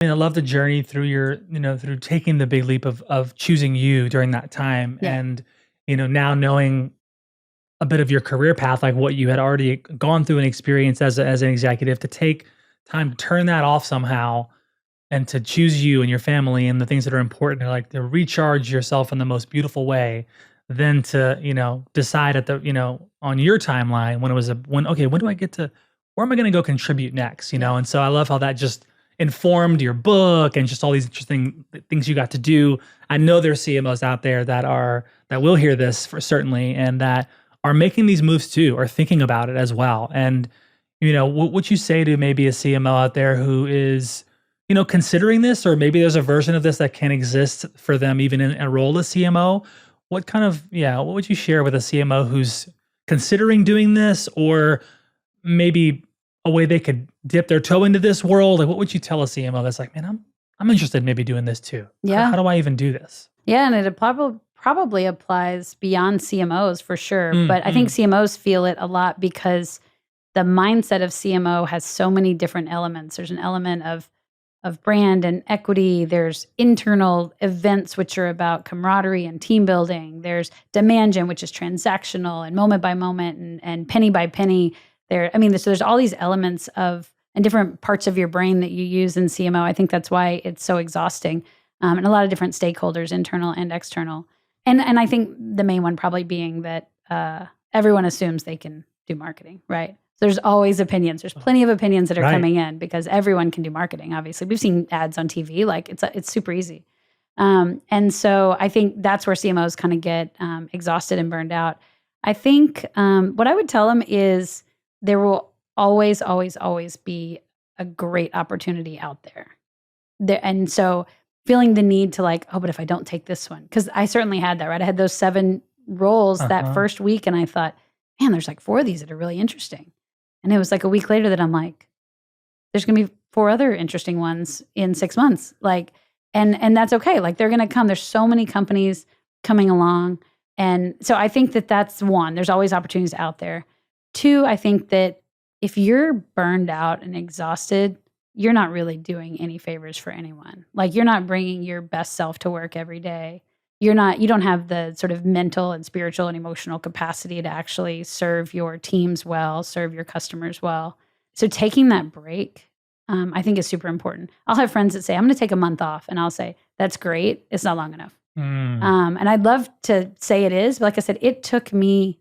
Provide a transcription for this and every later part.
I mean, I love the journey through through taking the big leap of choosing you during that time Yeah. and, now knowing a bit of your career path, like what you had already gone through and experienced as an executive, to take time to turn that off somehow and to choose you and your family and the things that are important, or like to recharge yourself in the most beautiful way, then to, decide at on your timeline when it was okay, when do I get to, where am I going to go contribute next, Yeah. And so I love how that just informed your book and just all these interesting things you got to do. I know there's CMOs out there that will hear this for certainly, and that are making these moves too, or thinking about it as well. And, what would you say to maybe a CMO out there who is, considering this, or maybe there's a version of this that can exist for them even in a role as CMO? What would you share with a CMO who's considering doing this, or maybe a way they could dip their toe into this world? Like, what would you tell a CMO that's like, man, I'm interested in maybe doing this too. How Yeah. do I even do this? Yeah. And it probably applies beyond CMOs for sure. But I think Mm. CMOs feel it a lot because the mindset of CMO has so many different elements. There's an element of brand and equity. There's internal events, which are about camaraderie and team building. There's demand gen, which is transactional and moment by moment and penny by penny. So there's all these elements and different parts of your brain that you use in CMO. I think that's why it's so exhausting. And a lot of different stakeholders, internal and external. And I think the main one probably being that everyone assumes they can do marketing, right? There's always opinions. There's plenty of opinions that are Right. coming in because everyone can do marketing. Obviously, we've seen ads on TV. Like it's super easy. And so I think that's where CMOs kind of get exhausted and burned out. I think what I would tell them is there will always, always, always be a great opportunity out there. And so feeling the need to like, oh, but if I don't take this one, because I certainly had that, right? I had those 7 roles that Uh-huh. first week, and I thought, man, there's like 4 of these that are really interesting. And it was like a week later that I'm like, there's going to be 4 other interesting ones in 6 months. Like, and that's okay. Like they're going to come. There's so many companies coming along. And so I think that that's one, there's always opportunities out there. 2, I think that if you're burned out and exhausted, you're not really doing any favors for anyone. Like you're not bringing your best self to work every day. You don't have the sort of mental and spiritual and emotional capacity to actually serve your teams well, serve your customers well. So taking that break, I think is super important. I'll have friends that say, I'm going to take a month off. And I'll say, that's great. It's not long enough. Mm. And I'd love to say it is, but like I said, it took me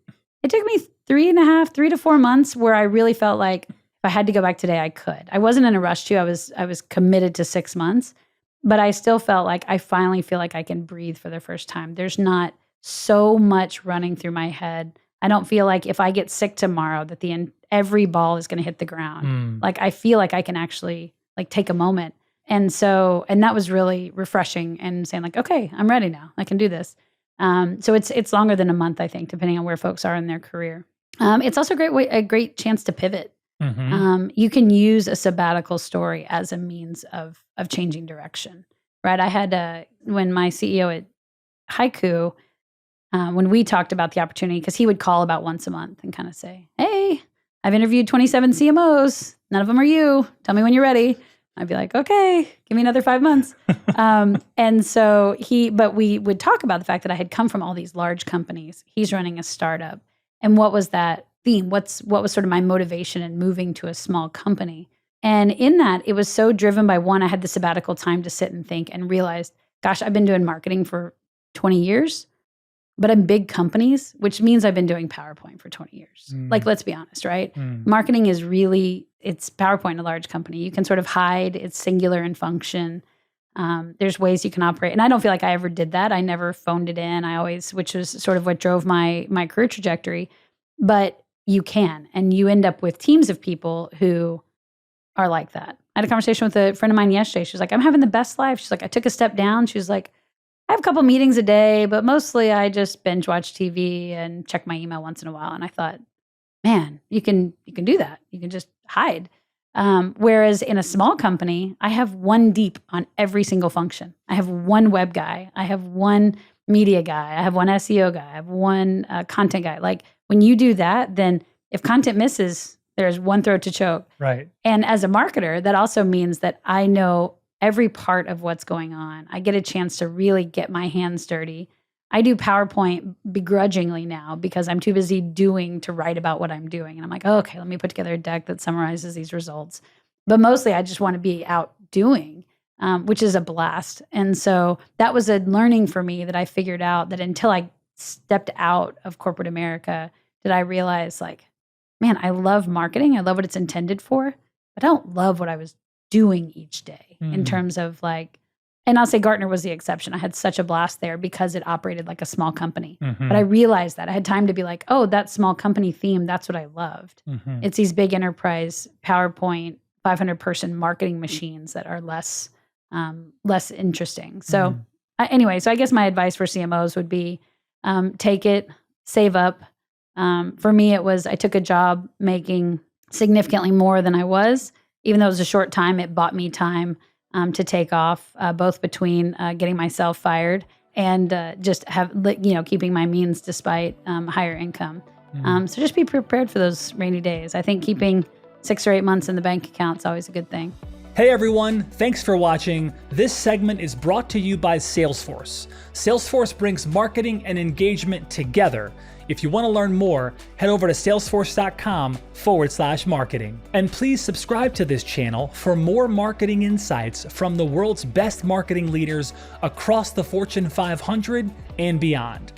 3 to 4 months where I really felt like if I had to go back today, I could. I wasn't in a rush to. I was committed to 6 months. But I still felt like I finally feel like I can breathe for the first time. There's not so much running through my head. I don't feel like if I get sick tomorrow that every ball is going to hit the ground. Mm. Like I feel like I can actually like take a moment. And that was really refreshing and saying like, okay, I'm ready now. I can do this. So it's longer than a month, I think, depending on where folks are in their career. It's also a great chance to pivot. Mhm. You can use a sabbatical story as a means of changing direction, right? I had when my CEO at HYCU, when we talked about the opportunity, because he would call about once a month and kind of say, "Hey, I've interviewed 27 CMOs. None of them are you. Tell me when you're ready." I'd be like, "Okay, give me another 5 months." But we would talk about the fact that I had come from all these large companies. He's running a startup, and what was that theme? What was sort of my motivation in moving to a small company? And in that, it was so driven by one, I had the sabbatical time to sit and think and realized, gosh, I've been doing marketing for 20 years, but in big companies, which means I've been doing PowerPoint for 20 years. Mm. Like, let's be honest, right? Mm. Marketing is it's PowerPoint in a large company. You can sort of hide, it's singular in function. There's ways you can operate. And I don't feel like I ever did that. I never phoned it in. Which was sort of what drove my career trajectory. But you can, and you end up with teams of people who are like that. I had a conversation with a friend of mine yesterday. She's like, I'm having the best life. She's like, I took a step down. She's like, I have a couple meetings a day, but mostly I just binge watch TV and check my email once in a while. And I thought, man, you can do that. You can just hide. Whereas in a small company, I have one deep on every single function. I have one web guy. I have one media guy. I have one SEO guy. I have one content guy. Like when you do that, then if content misses, there's one throat to choke. Right. And as a marketer, that also means that I know every part of what's going on. I get a chance to really get my hands dirty. I do PowerPoint begrudgingly now because I'm too busy doing to write about what I'm doing. And I'm like, oh, okay, let me put together a deck that summarizes these results. But mostly I just want to be out doing, which is a blast. And so that was a learning for me that I figured out that until I stepped out of corporate America, did I realize like, man, I love marketing. I love what it's intended for, but I don't love what I was doing each day in terms of like, and I'll say Gartner was the exception. I had such a blast there because it operated like a small company. But I realized that I had time to be like, oh, that small company theme, that's what I loved. It's these big enterprise PowerPoint 500-person marketing machines that are less interesting. So anyway, so I guess my advice for CMOs would be take it, save up. For me, it was I took a job making significantly more than I was. Even though it was a short time, it bought me time to take off, both between getting myself fired and just keeping my means despite higher income. So just be prepared for those rainy days. I think keeping 6 or 8 months in the bank account is always a good thing. Hey everyone, thanks for watching. This segment is brought to you by Salesforce. Salesforce brings marketing and engagement together. If you want to learn more, head over to salesforce.com/marketing. And please subscribe to this channel for more marketing insights from the world's best marketing leaders across the Fortune 500 and beyond.